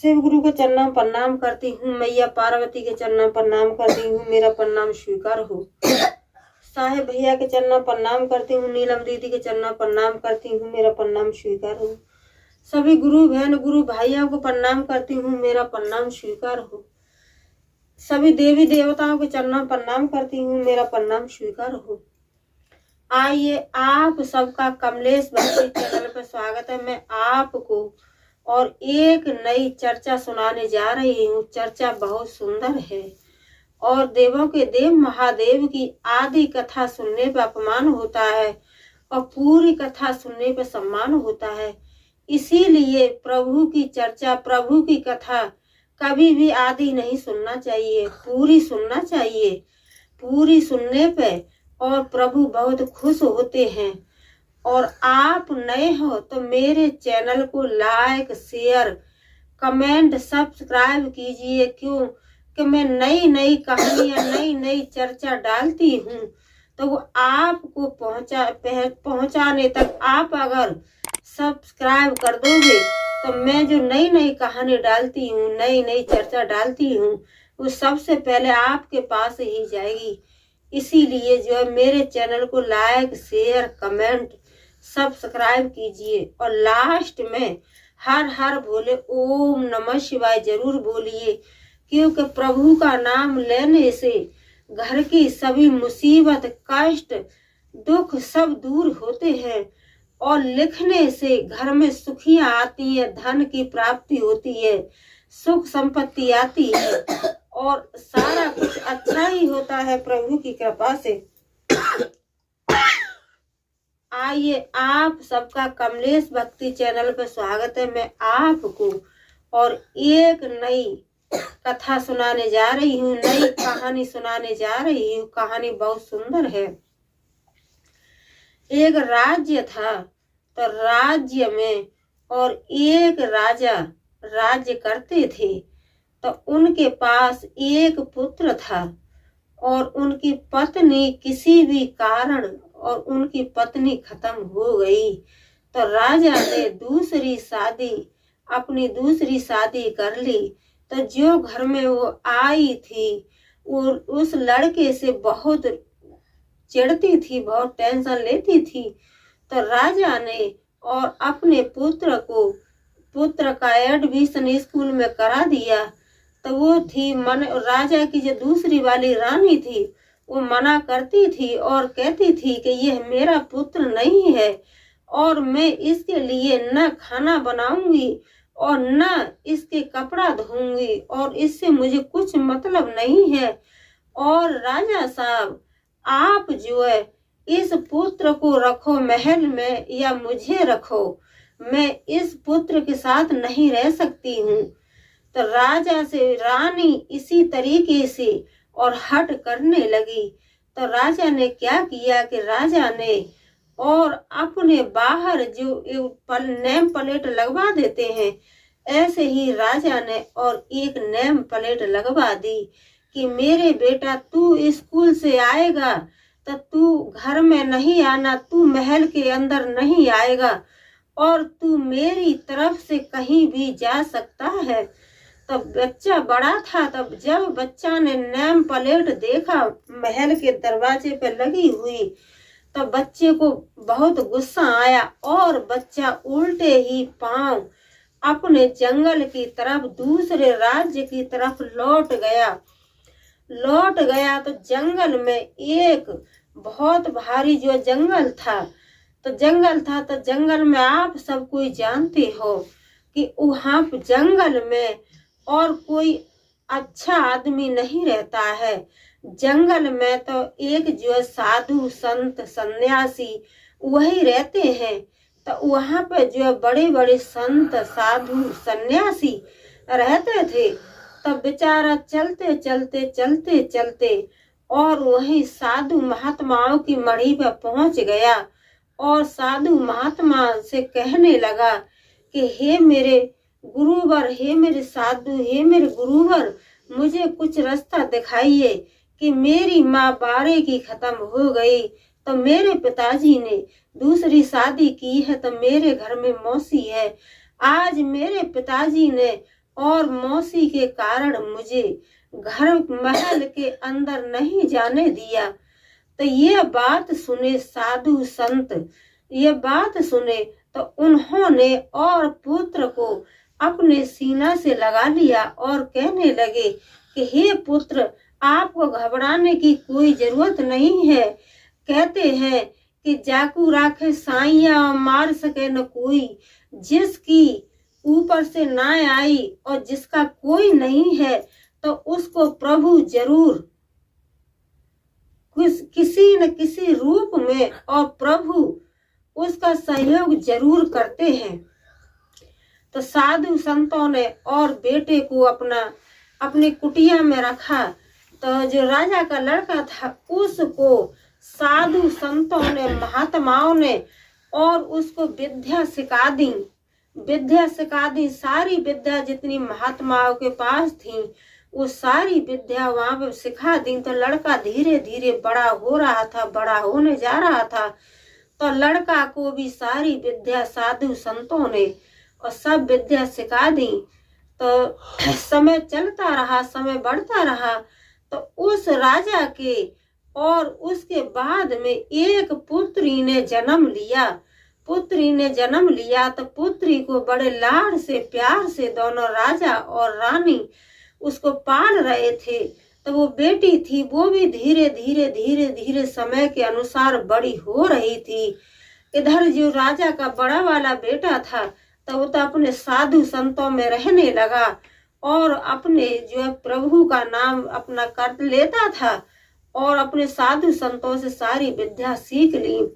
शिव गुरु के चरणों में प्रणाम करती हूँ। मैया पार्वती के चरणों में प्रणाम करती हूँ। मेरा प्रणाम स्वीकार हो। साहेब भैया के चरणों में प्रणाम करती हूँ। नीलम दीदी के चरणों में प्रणाम करती हूँ। मेरा प्रणाम स्वीकार हो। सभी गुरु बहन गुरु भाइयों को प्रणाम करती हूँ। मेरा प्रणाम स्वीकार हो। सभी देवी देवताओं के चरणों में प्रणाम करती हूँ। मेरा प्रणाम स्वीकार हो। आइए आप सबका कमलेश भक्ति चैनल पर स्वागत है। मैं आपको और एक नई चर्चा सुनाने जा रही हूँ। चर्चा बहुत सुंदर है और देवों के देव महादेव की आदि कथा सुनने पर अपमान होता है और पूरी कथा सुनने पर सम्मान होता है। इसीलिए प्रभु की चर्चा, प्रभु की कथा कभी भी आदि नहीं सुनना चाहिए, पूरी सुनना चाहिए। पूरी सुनने पे और प्रभु बहुत खुश होते हैं। और आप नए हो तो मेरे चैनल को लाइक, शेयर, कमेंट, सब्सक्राइब कीजिए। क्यों कि मैं नई नई कहानियां, नई नई चर्चा डालती हूँ तो वो आपको पहुंचाने तक आप अगर सब्सक्राइब कर दोगे तो मैं जो नई नई कहानी डालती हूँ, नई नई चर्चा डालती हूँ, वो सबसे पहले आपके पास ही जाएगी। इसीलिए जो है मेरे चैनल को लाइक, शेयर, कमेंट, सब्सक्राइब कीजिए। और लास्ट में हर हर बोले ओम नमः शिवाय जरूर बोलिए। क्योंकि प्रभु का नाम लेने से घर की सभी मुसीबत, कष्ट, दुख सब दूर होते हैं और लिखने से घर में सुखियां आती है, धन की प्राप्ति होती है, सुख संपत्ति आती है और सारा कुछ अच्छा ही होता है प्रभु की कृपा से। आइए आप सबका कमलेश भक्ति चैनल पर स्वागत है। मैं आपको और एक नई कथा सुनाने जा रही हूँ, नई कहानी सुनाने जा रही हूँ। कहानी बहुत सुंदर है। एक राज्य था तो राज्य में और एक राजा राज्य करते थे। तो उनके पास एक पुत्र था और उनकी पत्नी किसी भी कारण और उनकी पत्नी खत्म हो गई। तो राजा ने अपनी दूसरी शादी कर ली। तो जो घर में वो आई थी वो उस लड़के से बहुत चिढ़ती थी, बहुत टेंशन लेती थी। तो राजा ने और अपने पुत्र का एडमिशन स्कूल में करा दिया। तो वो थी राजा की जो दूसरी वाली रानी थी, वो मना करती थी और कहती थी कि यह मेरा पुत्र नहीं है और मैं इसके लिए न खाना बनाऊंगी और न इसके कपड़ा धोऊंगी और इससे मुझे कुछ मतलब नहीं है। और राजा साहब आप जो है इस पुत्र को रखो महल में या मुझे रखो, मैं इस पुत्र के साथ नहीं रह सकती हूँ। तो राजा से रानी इसी तरीके से और हट करने लगी। तो राजा ने क्या किया कि राजा ने और अपने बाहर जो नेम प्लेट लगवा देते हैं, ऐसे ही राजा ने और एक नेम प्लेट लगवा दी कि मेरे बेटा तू स्कूल से आएगा तो तू घर में नहीं आना, तू महल के अंदर नहीं आएगा और तू मेरी तरफ से कहीं भी जा सकता है। तो बच्चा बड़ा था। तब जब बच्चा ने नेम प्लेट देखा महल के दरवाजे पे लगी हुई तो बच्चे को बहुत गुस्सा आया और बच्चा उल्टे ही पांव अपने जंगल की तरफ, दूसरे राज्य की तरफ लौट गया। तो जंगल में एक बहुत भारी जो जंगल था तो जंगल में आप सब कोई जानते हो कि वहां जंगल में और कोई अच्छा आदमी नहीं रहता है। जंगल में तो एक जो साधु संत सन्यासी वही रहते हैं। तो वहां पे जो बड़े बड़े संत साधु सन्यासी रहते थे। तो बेचारा चलते और वही साधु महात्माओं की मढ़ी पे पहुंच गया और साधु महात्मा से कहने लगा कि हे मेरे गुरुवर, हे मेरे साधु, हे मेरे गुरुवर, मुझे कुछ रास्ता दिखाइए कि मेरी माँ बारे की खत्म हो गई। तो मेरे पिताजी ने दूसरी शादी की है तो मेरे घर में मौसी है। आज मेरे पिताजी ने और मौसी के कारण मुझे घर महल के अंदर नहीं जाने दिया। तो ये बात सुने साधु संत, ये बात सुने तो उन्होंने और पुत्र को अपने सीना से लगा लिया और कहने लगे कि हे पुत्र, आपको घबराने की कोई जरूरत नहीं है। कहते हैं कि जाकू राखे साइया मार सके न कोई, जिसकी ऊपर से ना आई और जिसका कोई नहीं है तो उसको प्रभु जरूर किसी न किसी रूप में और प्रभु उसका सहयोग जरूर करते हैं। तो साधु संतों ने और बेटे को अपनी कुटिया में रखा। तो जो राजा का लड़का था उसको साधु संतों ने, महात्माओं ने और उसको विद्या सिखा दी। सारी विद्या जितनी महात्माओं के पास थी वो सारी विद्या वहां पे सिखा दी। तो लड़का धीरे धीरे बड़ा हो रहा था, बड़ा होने जा रहा था। तो लड़का को भी सारी विद्या साधु संतों ने और सब विद्या सिखा दी। तो समय चलता रहा, समय बढ़ता रहा। तो उस राजा के और उसके बाद में एक पुत्री ने जन्म लिया। तो पुत्री को बड़े लाड से, प्यार से दोनों राजा और रानी उसको पाल रहे थे। तो वो बेटी थी, वो भी धीरे धीरे समय के अनुसार बड़ी हो रही थी। इधर जो राजा का बड़ा वाला बेटा था तो वो तो अपने साधु संतों में रहने लगा और अपने जो है प्रभु का नाम अपना कर लेता था और अपने साधु संतों से सारी विद्या सीख ली।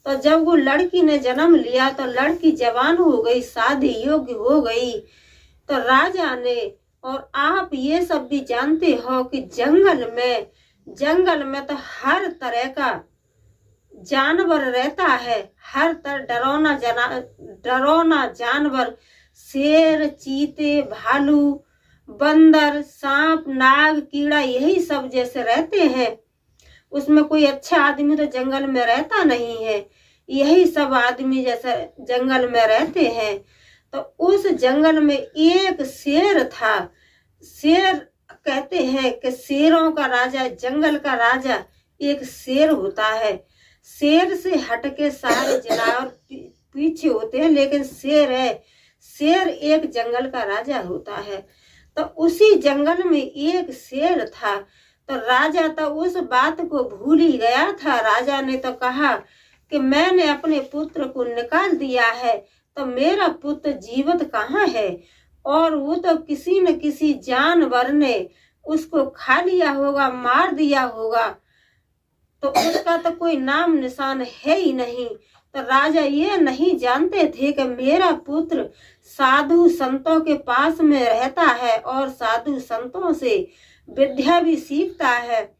तो जब वो लड़की ने जन्म लिया तो लड़की जवान हो गई, शादी योग्य हो गई। तो राजा ने, और आप ये सब भी जानते हो कि जंगल में तो हर तरह का जानवर रहता है, हर तरह डरौना जानवर, शेर, चीते, भालू, बंदर, सांप, नाग, कीड़ा, यही सब जैसे रहते हैं। उसमें कोई अच्छा आदमी तो जंगल में रहता नहीं है, यही सब आदमी जैसे जंगल में रहते हैं। तो उस जंगल में एक शेर था। शेर कहते हैं कि शेरों का राजा, जंगल का राजा एक शेर होता है। शेर से हटके सारे जानवर पीछे होते हैं, लेकिन शेर है, शेर एक जंगल का राजा होता है। तो उसी जंगल में एक शेर था। तो राजा तो उस बात को भूल ही गया था। राजा ने तो कहा कि मैंने अपने पुत्र को निकाल दिया है, तो मेरा पुत्र जीवित कहाँ है? और वो तो किसी न किसी जानवर ने उसको खा लिया होगा, मार दिया होगा, तो उसका तो कोई नाम निशान है ही नहीं। तो राजा ये नहीं जानते थे कि मेरा पुत्र साधु संतों के पास में रहता है और साधु संतों से विद्या भी सीखता है।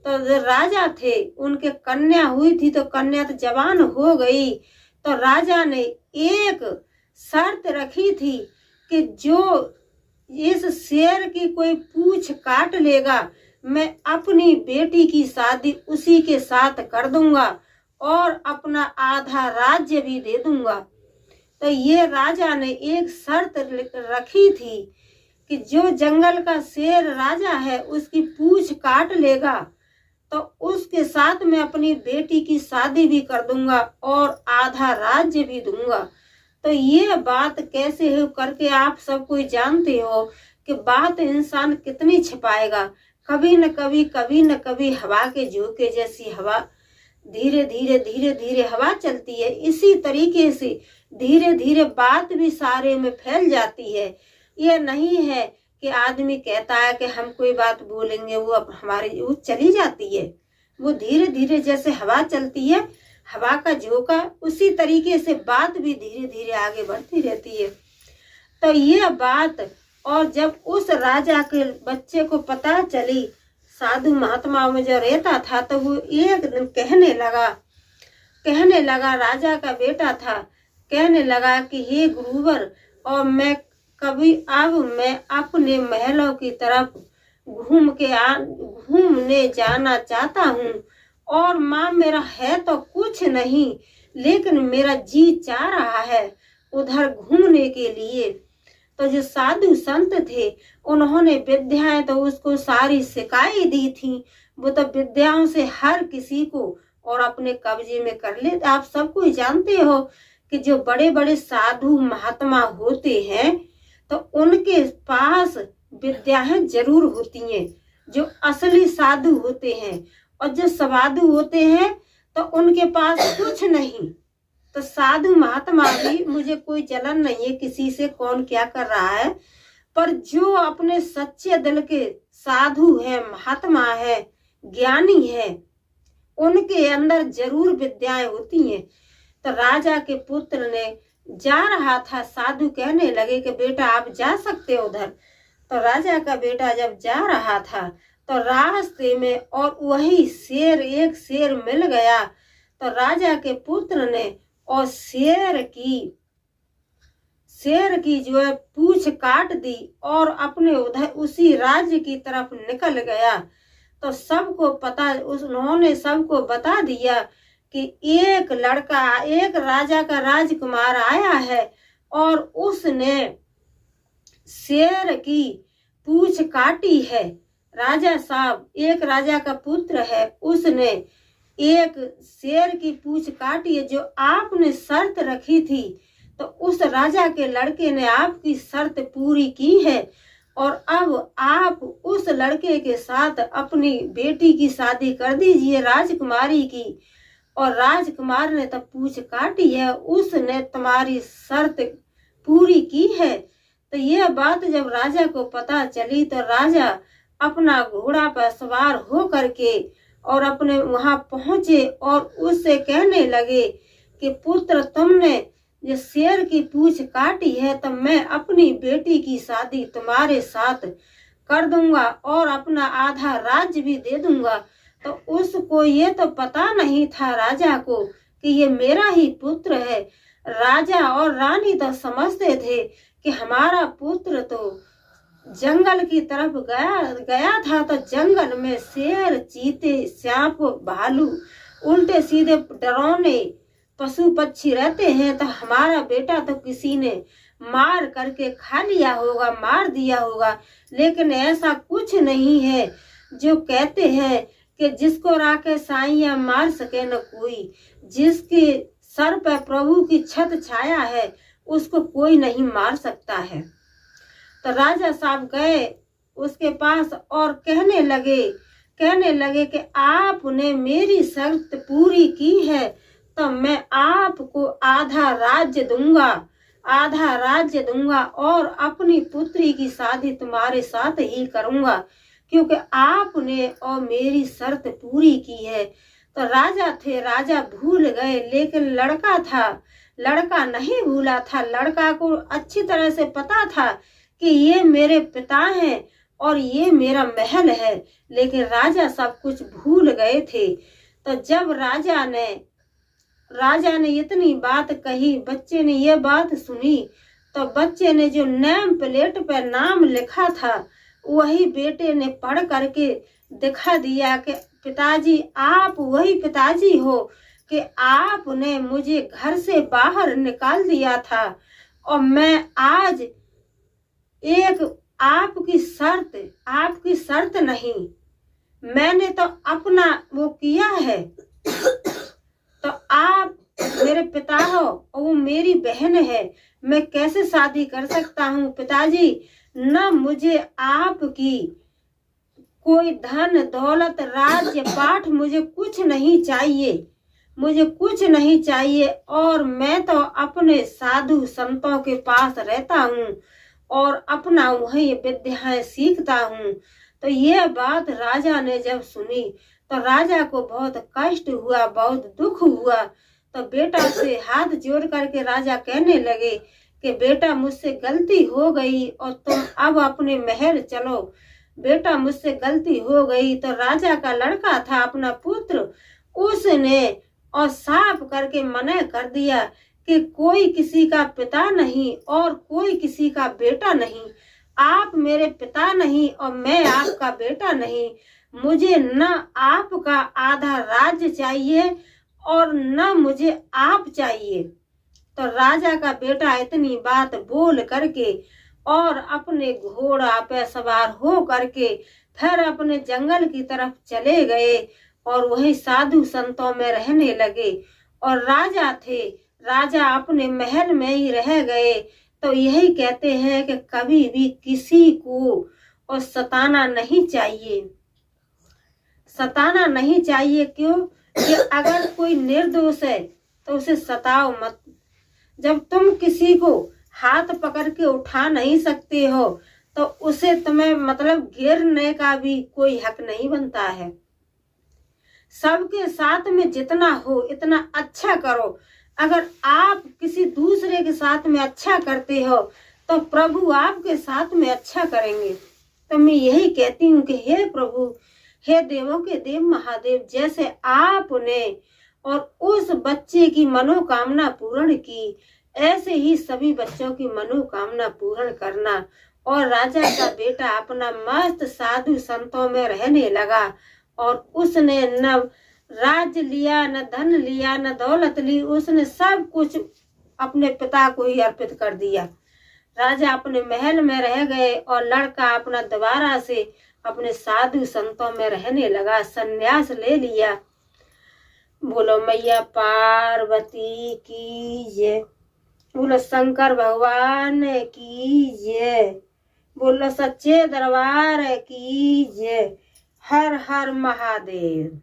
तो जो राजा थे उनके कन्या हुई थी, तो कन्या तो जवान हो गई। तो राजा ने एक शर्त रखी थी कि जो इस शेर की कोई पूंछ काट लेगा, मैं अपनी बेटी की शादी उसी के साथ कर दूंगा और अपना आधा राज्य भी दे दूंगा। तो ये राजा ने एक शर्त रखी थी कि जो जंगल का शेर राजा है उसकी पूंछ काट लेगा तो उसके साथ मैं अपनी बेटी की शादी भी कर दूंगा और आधा राज्य भी दूंगा। तो ये बात कैसे हो करके आप सब कोई जानते हो कि बात इंसान कितनी छिपाएगा। कभी न कभी हवा के झोंके जैसी हवा धीरे धीरे हवा चलती है, इसी तरीके से धीरे धीरे बात भी सारे में फैल जाती है। ये नहीं है कि आदमी कहता है कि हम कोई बात बोलेंगे वो वो चली जाती है। वो धीरे धीरे जैसे हवा चलती है, हवा का झोंका, उसी तरीके से बात भी धीरे धीरे आगे बढ़ती रहती है। तो ये बात, और जब उस राजा के बच्चे को पता चली, साधु महात्माओं में जो रहता था, तो वो एक दिन कहने लगा, राजा का बेटा था, कहने लगा कि हे गुरुवर, और मैं अपने महलों की तरफ घूमने जाना चाहता हूँ। और माँ, मेरा है तो कुछ नहीं, लेकिन मेरा जी चाह रहा है उधर घूमने के लिए। तो जो साधु संत थे उन्होंने विद्याएं तो उसको सारी सिखाई दी थी। वो तो विद्याओं से हर किसी को और अपने कब्जे में कर ले। आप सब कोई जानते हो कि जो बड़े बड़े साधु महात्मा होते हैं तो उनके पास विद्याएं जरूर होती हैं, जो असली साधु होते हैं। और जो साधु होते हैं तो उनके पास कुछ नहीं। तो साधु महात्मा भी, मुझे कोई जलन नहीं है किसी से कौन क्या कर रहा है, पर जो अपने सच्चे दिल के साधु है, महात्मा है, ज्ञानी है, उनके अंदर जरूर विद्याएं होती हैं। तो राजा के पुत्र ने जा रहा था, साधु कहने लगे कि बेटा आप जा सकते हो उधर। तो राजा का बेटा जब जा रहा था तो रास्ते में और वही शेर, एक शेर मिल गया। तो राजा के पुत्र ने और शेर की जो है पूंछ काट दी और अपने उधर उसी राज्य की तरफ निकल गया। तो सबको पता, उन्होंने सबको बता दिया कि एक लड़का, एक राजा का राजकुमार आया है और उसने शेर की पूंछ काटी है। राजा साहब, एक राजा का पुत्र है, उसने एक शेर की पूंछ काटी है। जो आपने शर्त रखी थी तो उस राजा के लड़के ने आपकी शर्त पूरी की है और अब आप उस लड़के के साथ अपनी बेटी की शादी कर दीजिए, राजकुमारी की। और राजकुमार ने तब पूंछ काटी है, उसने तुम्हारी शर्त पूरी की है। तो यह बात जब राजा को पता चली तो राजा अपना घोड़ा पर सवार हो करके और अपने वहां पहुंचे और उससे कहने लगे कि पुत्र, तुमने जो शेर की पूंछ काटी है तो मैं अपनी बेटी की शादी तुम्हारे साथ कर दूंगा और अपना आधा राज्य भी दे दूंगा। तो उसको ये तो पता नहीं था राजा को कि ये मेरा ही पुत्र है। राजा और रानी तो समझते थे कि हमारा पुत्र तो जंगल की तरफ गया था, तो जंगल में शेर, चीते, सांप, भालू, उल्टे सीधे डरावने पशु पक्षी रहते हैं। तो हमारा बेटा तो किसी ने मार करके खा लिया होगा, मार दिया होगा। लेकिन ऐसा कुछ नहीं है जो कहते हैं कि जिसको राके साइया मार सके न कोई। जिसके सर पर प्रभु की छत छाया है उसको कोई नहीं मार सकता है। तो राजा साहब गए उसके पास और कहने लगे कि आपने मेरी शर्त पूरी की है तो मैं आपको आधा राज्य दूंगा और अपनी पुत्री की शादी तुम्हारे साथ ही करूंगा, क्योंकि आपने और मेरी शर्त पूरी की है। तो राजा भूल गए, लेकिन लड़का नहीं भूला था। लड़का को अच्छी तरह से पता था कि ये मेरे पिता हैं और ये मेरा महल है, लेकिन राजा सब कुछ भूल गए थे। तो जब राजा ने इतनी बात कही, बच्चे ने ये बात सुनी, तो बच्चे ने जो नेम प्लेट पर नाम लिखा था वही बेटे ने पढ़ करके दिखा दिया कि पिताजी, आप वही पिताजी हो कि आपने मुझे घर से बाहर निकाल दिया था और मैं आज एक आपकी शर्त नहीं, मैंने तो अपना वो किया है। तो आप मेरे पिता हो और वो मेरी बहन है, मैं कैसे शादी कर सकता हूँ पिताजी? न मुझे आपकी कोई धन दौलत राज्य पाठ, मुझे कुछ नहीं चाहिए और मैं तो अपने साधु संतों के पास रहता हूँ और अपना वही विद्याएं सीखता हूँ। तो ये बात राजा ने जब सुनी तो राजा को बहुत कष्ट हुआ, बहुत दुख हुआ। तो बेटा से हाथ जोड़ करके राजा कहने लगे कि बेटा, मुझसे गलती हो गई और तुम अब अपने महल चलो। बेटा, मुझसे गलती हो गई। तो राजा का लड़का था, अपना पुत्र, उसने और साफ करके मना कर दिया कि कोई किसी का पिता नहीं और कोई किसी का बेटा नहीं। आप मेरे पिता नहीं और मैं आपका बेटा नहीं। मुझे न आपका आधा राज्य चाहिए और न मुझे आप चाहिए। तो राजा का बेटा इतनी बात बोल करके और अपने घोड़ा पे सवार हो करके फिर अपने जंगल की तरफ चले गए और वही साधु संतों में रहने लगे। और राजा थे, राजा अपने महल में ही रह गए। तो यही कहते हैं कि कभी भी किसी को और सताना नहीं चाहिए, सताना नहीं चाहिए। क्यों कि अगर कोई निर्दोष है तो उसे सताओ मत। जब तुम किसी को हाथ पकड़ के उठा नहीं सकते हो तो उसे तुम्हें मतलब गिरने का भी कोई हक नहीं बनता है। सबके साथ में जितना हो इतना अच्छा करो। अगर आप किसी दूसरे के साथ में अच्छा करते हो तो प्रभु आपके साथ में अच्छा करेंगे। तो मैं यही कहती हूँ कि हे प्रभु, हे देवों के देव महादेव, जैसे आपने और उस बच्चे की मनोकामना पूर्ण की, ऐसे ही सभी बच्चों की मनोकामना पूर्ण करना। और राजा का बेटा अपना मस्त साधु संतों में रहने लगा और उसने न राज्य लिया, न धन लिया, न दौलत ली, उसने सब कुछ अपने पिता को ही अर्पित कर दिया। राजा अपने महल में रह गए और लड़का अपना दोबारा से अपने साधु संतों में रहने लगा, संन्यास ले लिया। बोलो मैया पार्वती की जय, बोलो शंकर भगवान की जय, बोलो सच्चे दरबार की जय। हर हर महादेव।